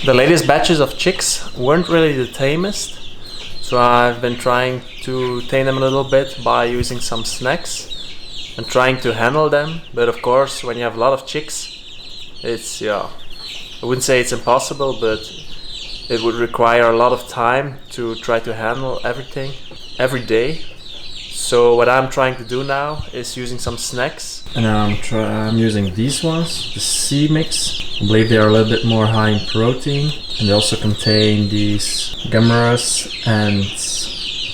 The latest batches of chicks weren't really the tamest, so I've been trying to tame them a little bit by using some snacks and trying to handle them. But of course, when you have a lot of chicks, it's, I wouldn't say it's impossible, but it would require a lot of time to try to handle everything every day. So what I'm trying to do now is using some snacks. And I'm using these ones, the C mix. I believe they are a little bit more high in protein, and they also contain these gameras and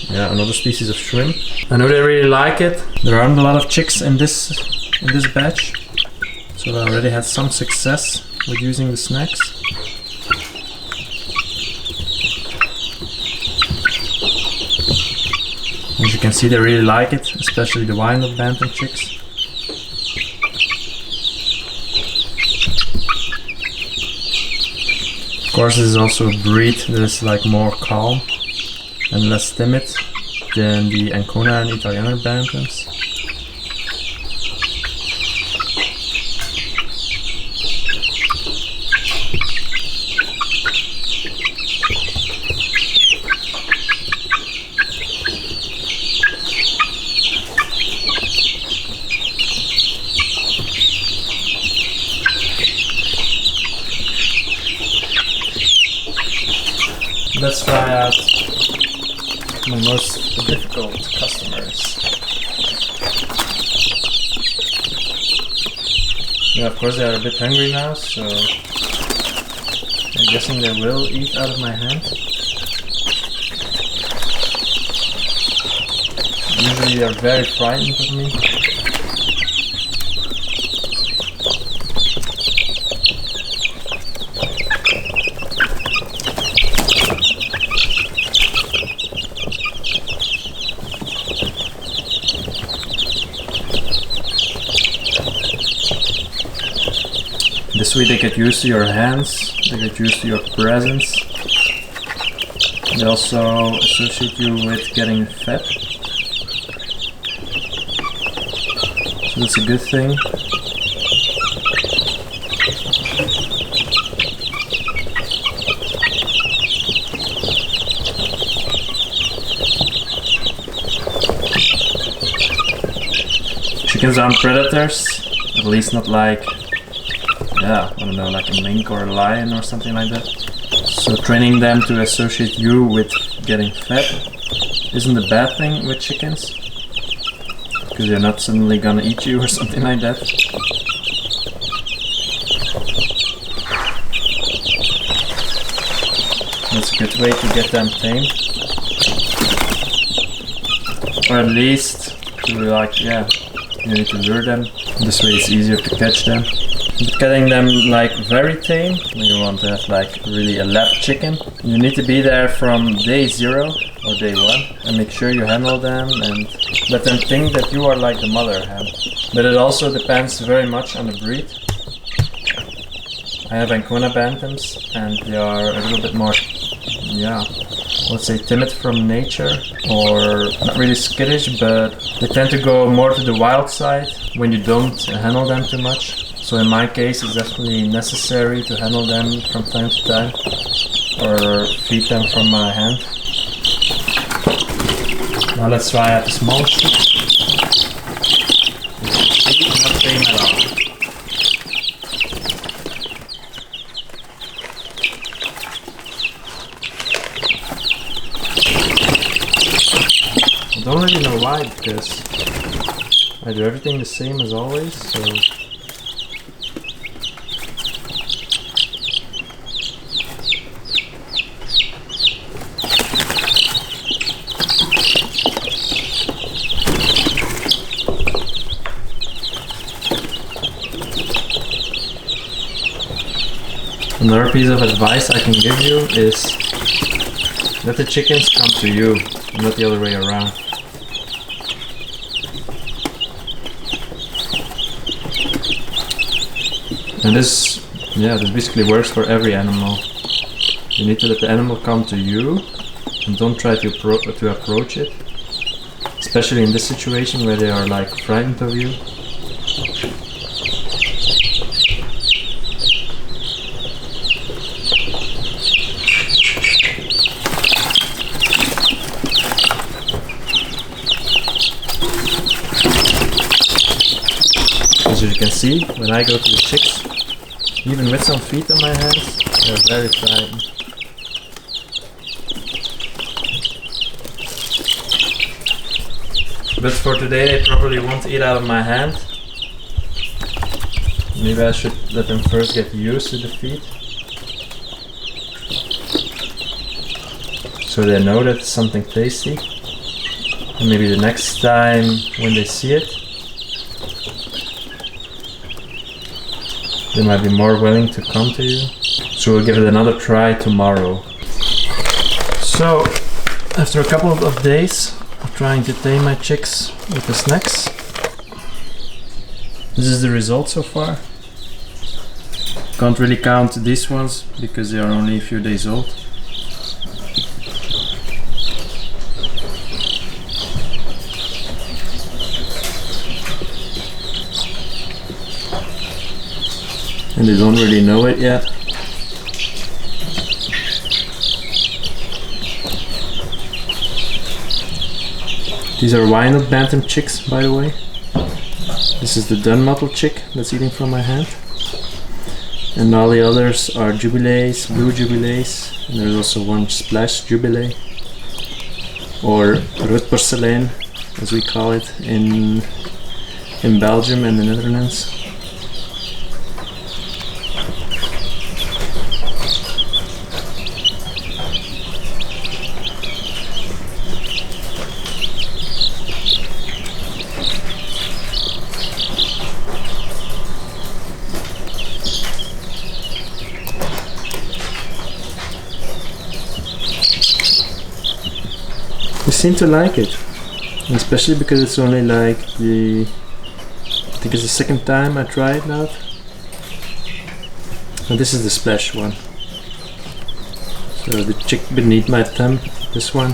another species of shrimp. I know they really like it. There aren't a lot of chicks in this batch, so I already had some success with using the snacks. As you can see, they really like it, especially the Wyandotte bantam chicks. Of course, this is also a breed that is like more calm and less timid than the Ancona and Italiener bantams. Let's try out my most difficult customers. Yeah, of course they are a bit hungry now, so I'm guessing they will eat out of my hand. Usually they are very frightened of me. This way they get used to your hands, they get used to your presence. They also associate you with getting fed. So that's a good thing. Chickens aren't predators, at least not like I don't know, like a mink or a lion or something like that. So training them to associate you with getting fed isn't a bad thing with chickens, because they're not suddenly gonna eat you or something like that. That's a good way to get them tamed. Or at least to you need to lure them. This way it's easier to catch them. But getting them like very tame, when you want to have like really a lab chicken, you need to be there from day 0 or day 1 and make sure you handle them and let them think that you are like the mother hen. But it also depends very much on the breed. I have Ancona bantams and they are a little bit more, let's say timid from nature, or not really skittish, but they tend to go more to the wild side when you don't handle them too much. So in my case, it's definitely necessary to handle them from time to time, or feed them from my hand. Now let's try out the small chick. Not tame at all. I don't really know why, because I do everything the same as always, so another piece of advice I can give you is let the chickens come to you, not the other way around. And this basically works for every animal. You need to let the animal come to you and don't try to approach it, especially in this situation where they are like frightened of you. can see, when I go to the chicks, even with some feet on my hands, they're very frightened. But for today they probably won't eat out of my hand. Maybe I should let them first get used to the feet, so they know that it's something tasty. And maybe the next time when they see it, they might be more willing to come to you. So we'll give it another try tomorrow. So after a couple of days of trying to tame my chicks with the snacks, this is the result so far. Can't really count these ones because they are only a few days old. And they don't really know it yet. These are Wyandotte bantam chicks, by the way. This is the dun mottled chick that's eating from my hand. And all the others are jubilees, blue jubilees. And there's also one splash jubilee, or rood porcelain, as we call it in Belgium and the Netherlands. They seem to like it, especially because it's only like I think it's the second time I try it now. And this is the splash one. So the chick beneath my thumb, this one.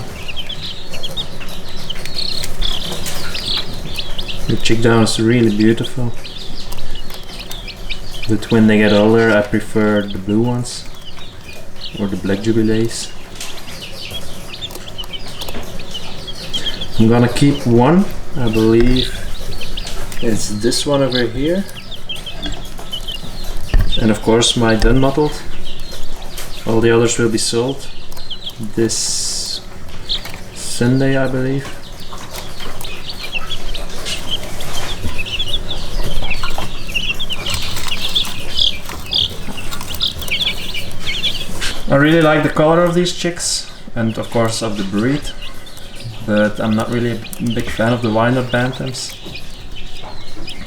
The chick down is really beautiful. But when they get older, I prefer the blue ones or the black jubilees. I'm gonna keep one, I believe it's this one over here. And of course my dun mottled. All the others will be sold this Sunday, I believe. I really like the color of these chicks and of course of the breed. But I'm not really a big fan of the Wyandotte bantams.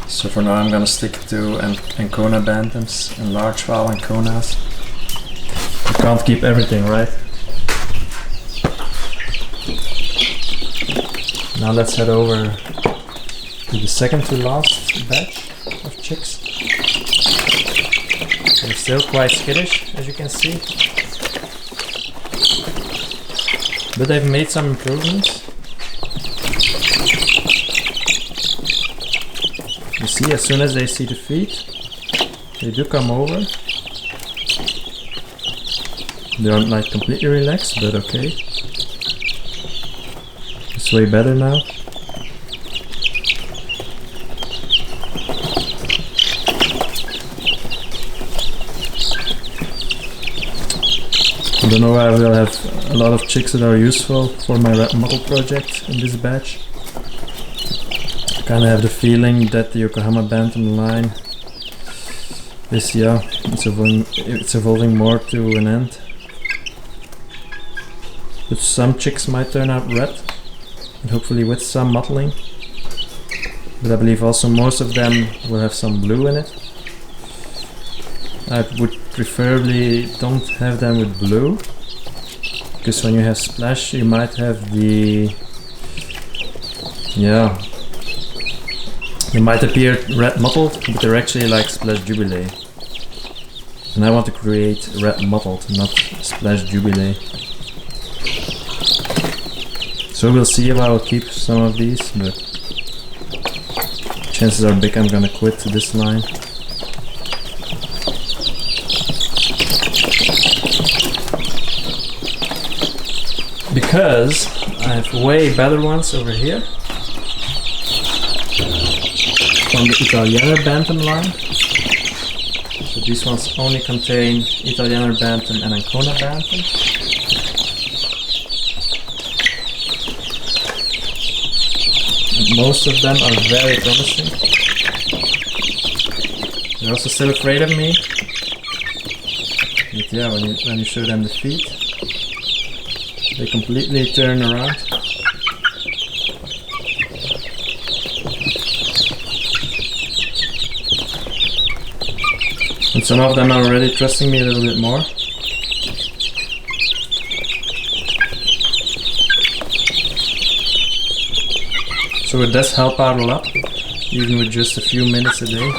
So for now I'm gonna stick to Ancona bantams and large fowl Anconas. You can't keep everything, right? Now let's head over to the second to last batch of chicks. They're still quite skittish, as you can see. But they've made some improvements. You see, as soon as they see the feet, they do come over. They aren't like completely relaxed, but okay. It's way better now. I don't know, I will have a lot of chicks that are useful for my red model project in this batch. I kinda have the feeling that the Yokohama bantam line is, yeah, it's evolving more to an end. But some chicks might turn out red, and hopefully with some mottling. But I believe also most of them will have some blue in it. I would preferably don't have them with blue, because when you have splash you might have the, yeah, they might appear red mottled, but they're actually like splash jubilee. And I want to create red mottled, not splash jubilee. So we'll see if I will keep some of these, but chances are big I'm gonna quit this line. Because I have way better ones over here. from the Italiener bantam line. So these ones only contain Italiener bantam and Ancona bantam. And most of them are very promising. They're also still afraid of me. But yeah, when you show them the feet, they completely turn around. And some of them are already trusting me a little bit more. So it does help out a lot, even with just a few minutes a day.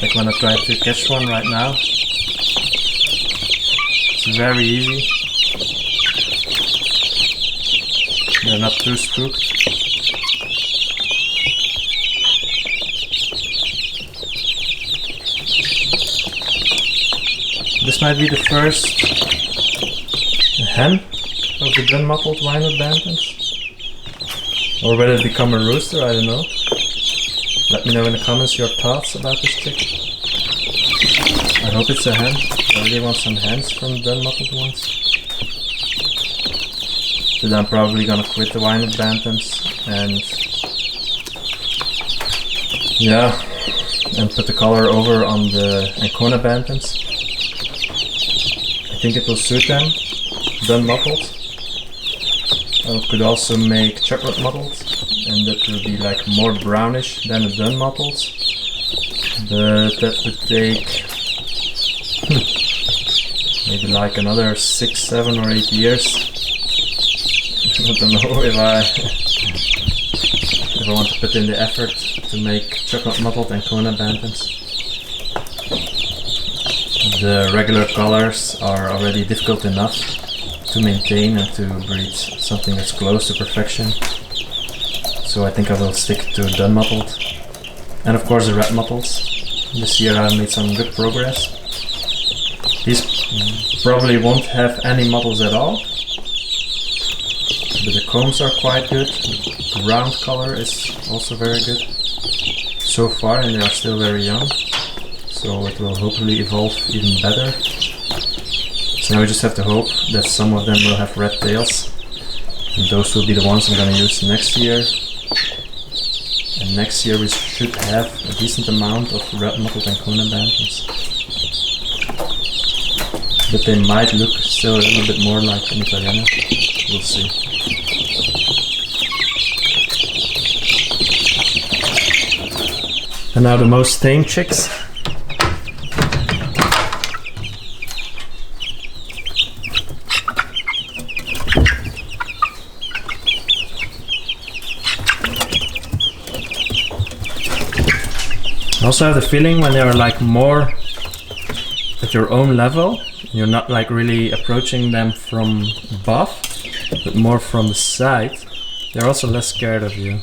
Like when I try to catch one right now. It's very easy. They're not too spooked. This might be the first hen of the gun-mottled Wyandotte bantams. Or will it become a rooster, I don't know. Let me know in the comments your thoughts about this chick. I hope it's a hen. I really want some hens from the gun-mottled ones. So then I'm probably gonna quit the Wyandotte bantams and yeah, and put the color over on the Ancona bantams. I think it will suit them, dun mottled. I could also make chocolate mottled, and that will be like more brownish than the dun mottled. But that would take maybe like another 6, 7 or 8 years. I don't know if I want to put in the effort to make chocolate mottled Ancona bantams. The regular colors are already difficult enough to maintain and to breed something that's close to perfection. So I think I will stick to dun mottled. And of course the red mottles. This year I made some good progress. These probably won't have any mottles at all. But the combs are quite good. The ground color is also very good so far, and they are still very young. So it will hopefully evolve even better. So now we just have to hope that some of them will have red tails. And those will be the ones I'm going to use next year. And next year we should have a decent amount of red mottled Ancona bantams. But they might look still a little bit more like an Italiener. We'll see. And now the most tame chicks. I also have the feeling when they are like more at your own level, you're not like really approaching them from above, but more from the side, they're also less scared of you.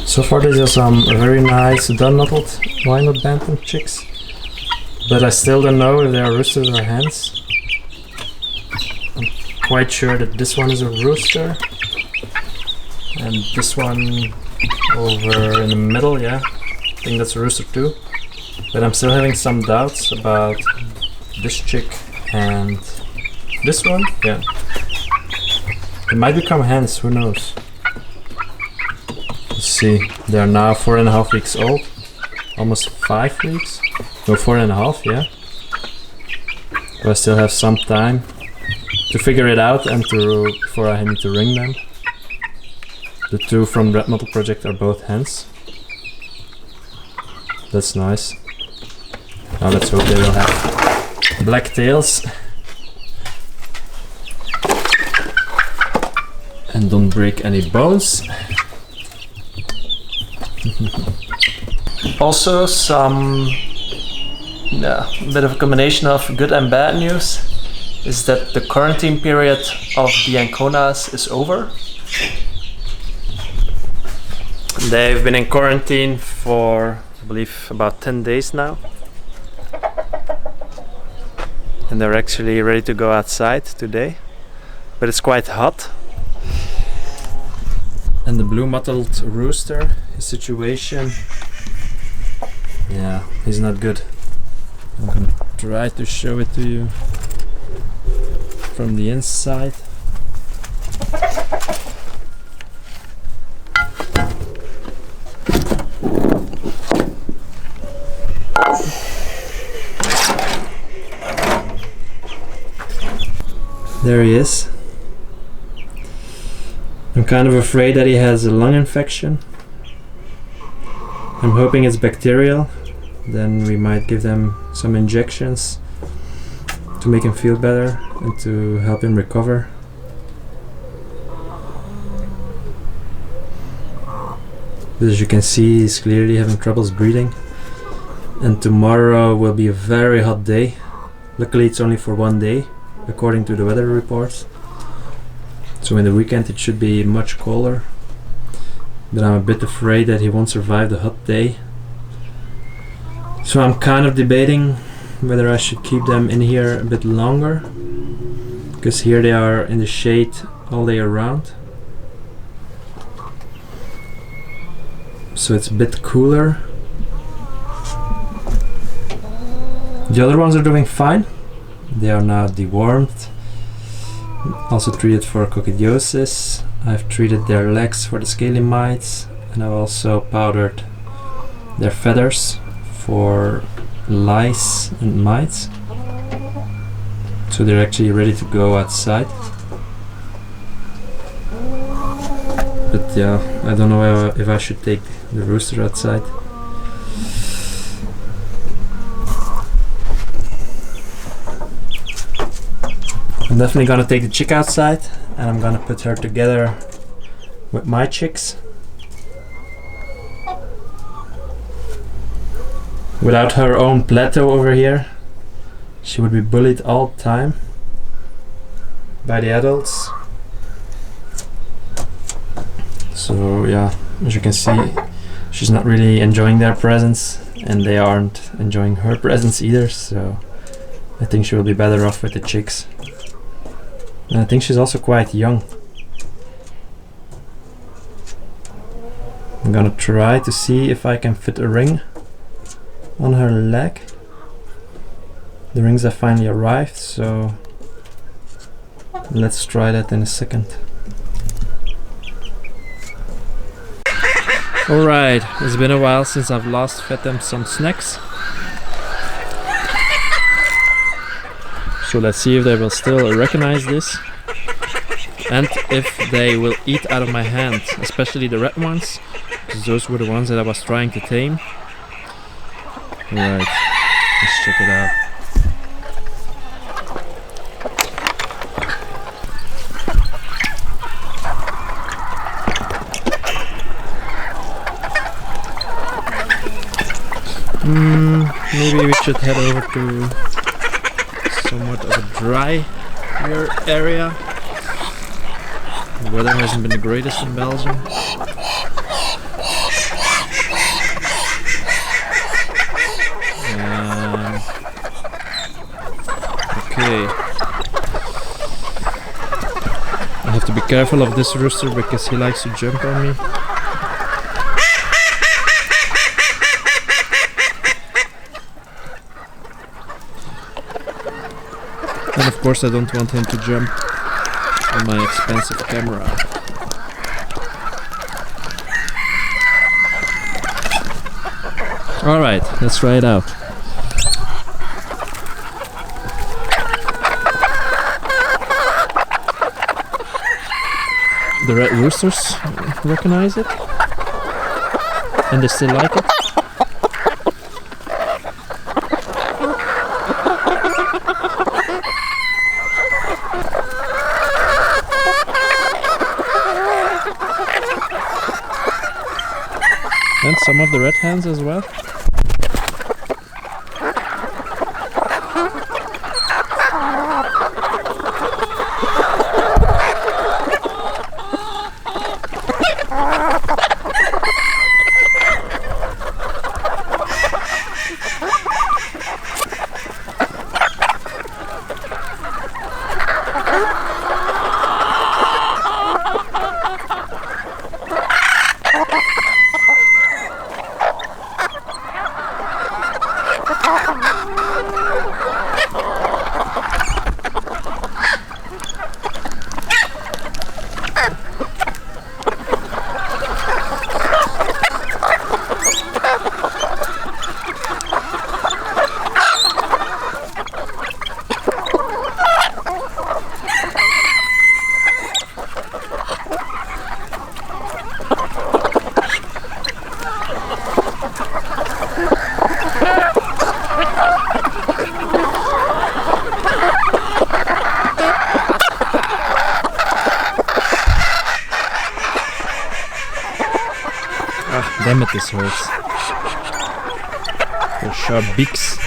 So far these are some very nice dun-mottled Wyandotte bantam chicks, but I still don't know if they are roosters or hens. I'm quite sure that this one is a rooster, and this one over in the middle, yeah, I think that's a rooster too. But I'm still having some doubts about this chick and this one, yeah. They might become hens, who knows. See, they are now 4.5 weeks old, almost 5 weeks, no 4.5, yeah. But I still have some time to figure it out and before I need to ring them. The two from Red Mottle Project are both hens. That's nice. Now let's hope they will have black tails. and don't break any bones. Also some bit of a combination of good and bad news is that the quarantine period of the Anconas is over. They've been in quarantine for, I believe, about 10 days now. And they're actually ready to go outside today. But it's quite hot. And the blue mottled rooster, his situation, yeah, he's not good. I'm gonna try to show it to you from the inside. There he is. I'm kind of afraid that he has a lung infection. I'm hoping it's bacterial. Then we might give them some injections to make him feel better and to help him recover. But as you can see, he's clearly having troubles breathing. And tomorrow will be a very hot day. Luckily it's only for one day, according to the weather reports. So in the weekend it should be much colder. But I'm a bit afraid that he won't survive the hot day. So I'm kind of debating whether I should keep them in here a bit longer, because here they are in the shade all day around. So it's a bit cooler. The other ones are doing fine. They are now dewormed. Also treated for coccidiosis. I've treated their legs for the scaly mites, and I've also powdered their feathers for lice and mites. So they're actually ready to go outside. But yeah, I don't know if I should take the rooster outside. I'm definitely gonna take the chick outside, and I'm gonna put her together with my chicks. Without her own plateau over here, she would be bullied all the time by the adults. So yeah, as you can see, she's not really enjoying their presence, and they aren't enjoying her presence either, so I think she will be better off with the chicks. And I think she's also quite young. I'm gonna try to see if I can fit a ring on her leg. The rings have finally arrived, so let's try that in a second. Alright, it's been a while since I've last fed them some snacks. So let's see if they will still recognize this. And if they will eat out of my hand, especially the red ones, because those were the ones that I was trying to tame. Right, let's check it out. Maybe we should head over to somewhat of a drier area. The weather hasn't been the greatest in Belgium. Okay. I have to be careful of this rooster because he likes to jump on me. And of course I don't want him to jump on my expensive camera. Alright, let's try it out. The red roosters recognize it, and they still like it. And some of the red hens as well. Damn it, this hurts. The sharp beaks.